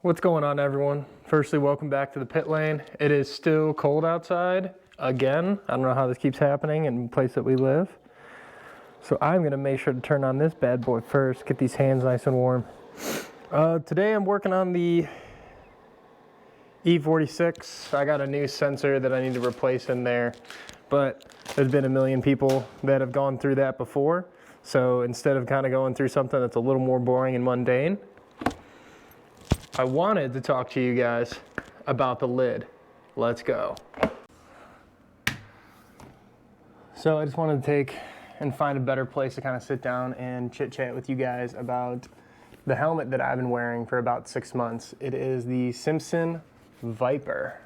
What's going on, everyone? Firstly, welcome back to the pit lane. It is still cold outside again. I don't know how this keeps happening in the place that we live. So I'm gonna make sure to turn on this bad boy first, get these hands nice and warm. Today I'm working on the E46. I got a new sensor that I need to replace in there, but there's been a million people that have gone through that before. So instead of kind of going through something that's a little more boring and mundane, I wanted to talk to you guys about the lid. Let's go. So I just wanted to take and find a better place to kind of sit down and chit chat with you guys about the helmet that I've been wearing for about 6 months. It is the Simpson Viper.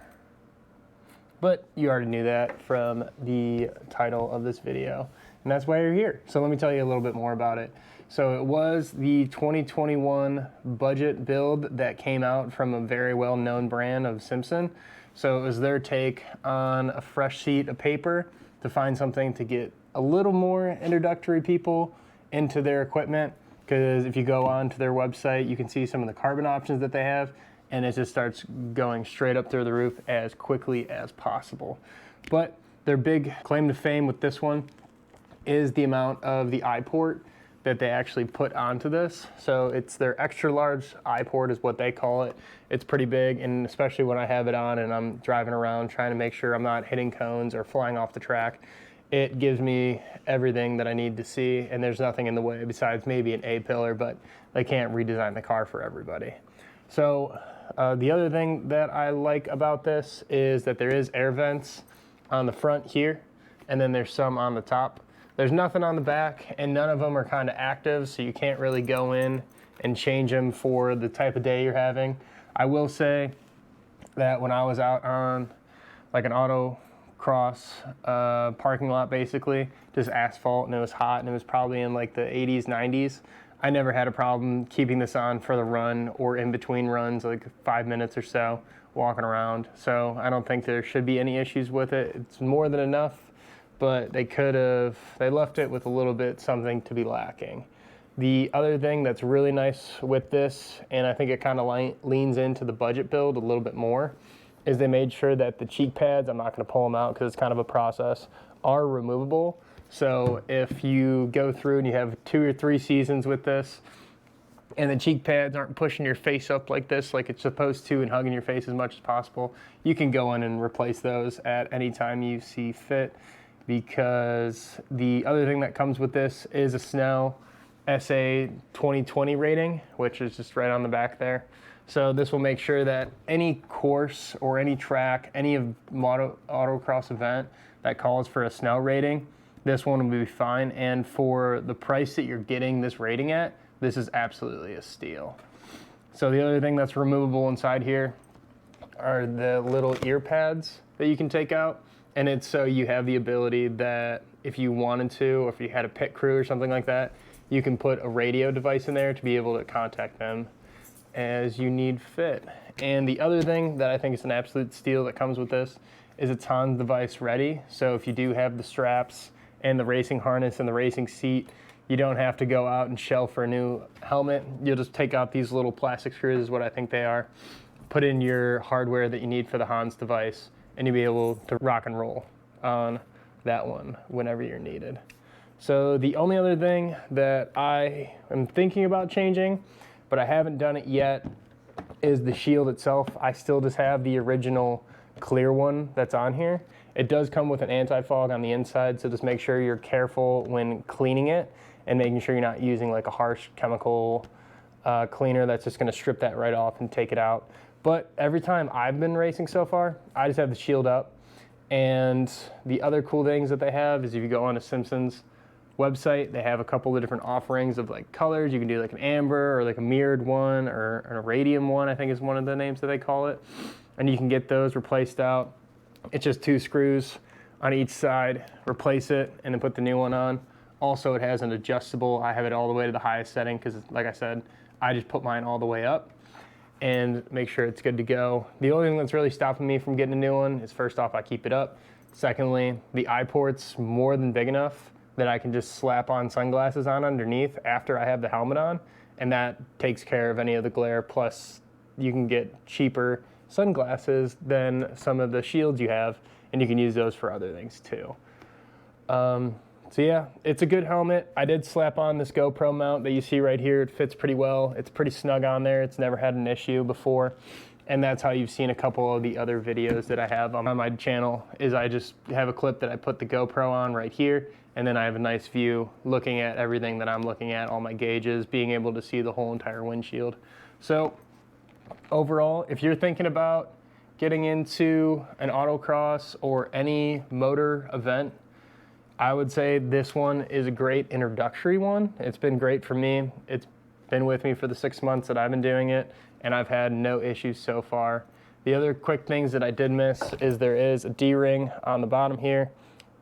But you already knew that from the title of this video, and that's why you're here. So let me tell you a little bit more about it. So it was the 2021 budget build that came out from a very well-known brand of Simpson. So it was their take on a fresh sheet of paper to find something to get a little more introductory people into their equipment. Because if you go on to their website, you can see some of the carbon options that they have, and it just starts going straight up through the roof as quickly as possible. But their big claim to fame with this one is the amount of the eye port that they actually put onto this. So it's their extra large eye port is what they call it. It's pretty big, and especially when I have it on and I'm driving around trying to make sure I'm not hitting cones or flying off the track, it gives me everything that I need to see, and there's nothing in the way besides maybe an A-pillar, but they can't redesign the car for everybody. So the other thing that I like about this is that there is air vents on the front here, and then there's some on the top. There's nothing on the back, and none of them are kind of active, so you can't really go in and change them for the type of day you're having. I will say that when I was out on like an autocross parking lot, basically, just asphalt, and it was hot, and it was probably in like the 80s, 90s, I never had a problem keeping this on for the run or in between runs, like 5 minutes or so, walking around. So I don't think there should be any issues with it. It's more than enough, but they left it with a little bit something to be lacking. The other thing that's really nice with this, and I think it kind of leans into the budget build a little bit more, is they made sure that the cheek pads, I'm not going to pull them out because it's kind of a process, are removable. So if you go through and you have 2 or 3 seasons with this, and the cheek pads aren't pushing your face up like this, like it's supposed to, and hugging your face as much as possible, you can go in and replace those at any time you see fit. Because the other thing that comes with this is a Snell SA 2020 rating, which is just right on the back there. So this will make sure that any course or any track, any of autocross event that calls for a Snell rating, this one will be fine. And for the price that you're getting this rating at, this is absolutely a steal. So the other thing that's removable inside here are the little ear pads that you can take out. And it's so you have the ability that if you wanted to, or if you had a pit crew or something like that, you can put a radio device in there to be able to contact them as you need fit. And the other thing that I think is an absolute steal that comes with this is it's on device ready. So if you do have the straps and the racing harness and the racing seat, you don't have to go out and shell for a new helmet. You'll just take out these little plastic screws, is what I think they are, put in your hardware that you need for the Hans device, and you'll be able to rock and roll on that one whenever you're needed. So the only other thing that I am thinking about changing, but I haven't done it yet, is the shield itself. I still just have the original clear one that's on here. It does come with an anti-fog on the inside, so just make sure you're careful when cleaning it and making sure you're not using like a harsh chemical cleaner that's just gonna strip that right off and take it out. But every time I've been racing so far, I just have the shield up. And the other cool things that they have is if you go on to Simpson's website, they have a couple of different offerings of like colors. You can do like an amber or like a mirrored one or a radium one, I think is one of the names that they call it. And you can get those replaced out. It's just 2 screws on each side, replace it, and then put the new one on. Also, it has an adjustable. I have it all the way to the highest setting because, like I said, I just put mine all the way up and make sure it's good to go. The only thing that's really stopping me from getting a new one is, first off, I keep it up. Secondly, the eye port's more than big enough that I can just slap on sunglasses on underneath after I have the helmet on, and that takes care of any of the glare, plus you can get cheaper sunglasses than some of the shields you have, and you can use those for other things too. So yeah, it's a good helmet. I did slap on this GoPro mount that you see right here. It fits pretty well. It's pretty snug on there. It's never had an issue before. And that's how you've seen a couple of the other videos that I have on my channel, is I just have a clip that I put the GoPro on right here, and then I have a nice view looking at everything that I'm looking at, all my gauges, being able to see the whole entire windshield. So overall, if you're thinking about getting into an autocross or any motor event, I would say this one is a great introductory one. It's been great for me. It's been with me for the 6 months that I've been doing it, and I've had no issues so far. The other quick things that I did miss is there is a D-ring on the bottom here,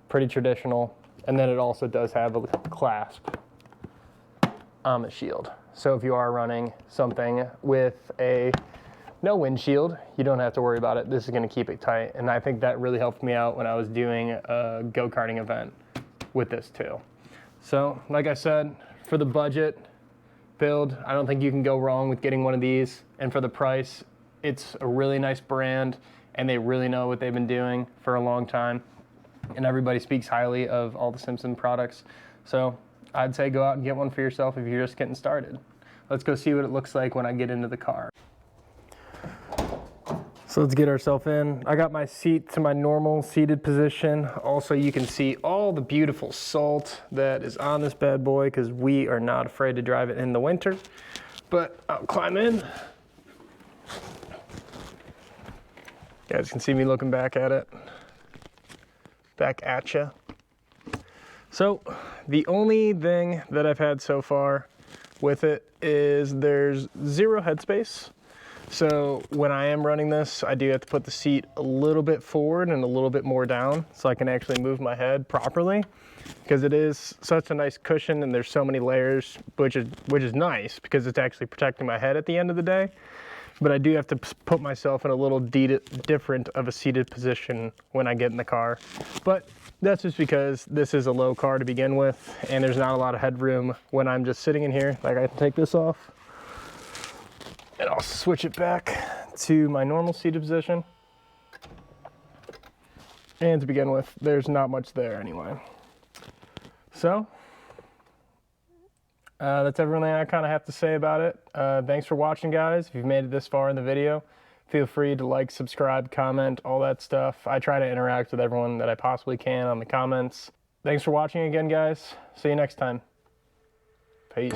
pretty traditional, and then it also does have a clasp on the shield. So if you are running something with a no windshield, you don't have to worry about it. This is going to keep it tight, and I think that really helped me out when I was doing a go-karting event with this too. So like I said, for the budget build, I don't think you can go wrong with getting one of these, and for the price, it's a really nice brand, and they really know what they've been doing for a long time, and everybody speaks highly of all the Simpson products. So I'd say go out and get one for yourself if you're just getting started. Let's go see what it looks like when I get into the car. So let's get ourselves in. I got my seat to my normal seated position. Also, you can see all the beautiful salt that is on this bad boy, because we are not afraid to drive it in the winter. But I'll climb in. You guys can see me looking back at it. Back at ya. So the only thing that I've had so far with it is there's zero headspace. So when I am running this, I do have to put the seat a little bit forward and a little bit more down so I can actually move my head properly, because it is such a nice cushion and there's so many layers, which is nice because it's actually protecting my head at the end of the day. But I do have to put myself in a little different of a seated position when I get in the car. But that's just because this is a low car to begin with, and there's not a lot of headroom when I'm just sitting in here. Like, I can take this off, and I'll switch it back to my normal seated position. And to begin with, there's not much there anyway. So that's everything I kind of have to say about it. Thanks for watching, guys. If you've made it this far in the video, feel free to like, subscribe, comment, all that stuff. I try to interact with everyone that I possibly can on the comments. Thanks for watching again, guys. See you next time. Peace.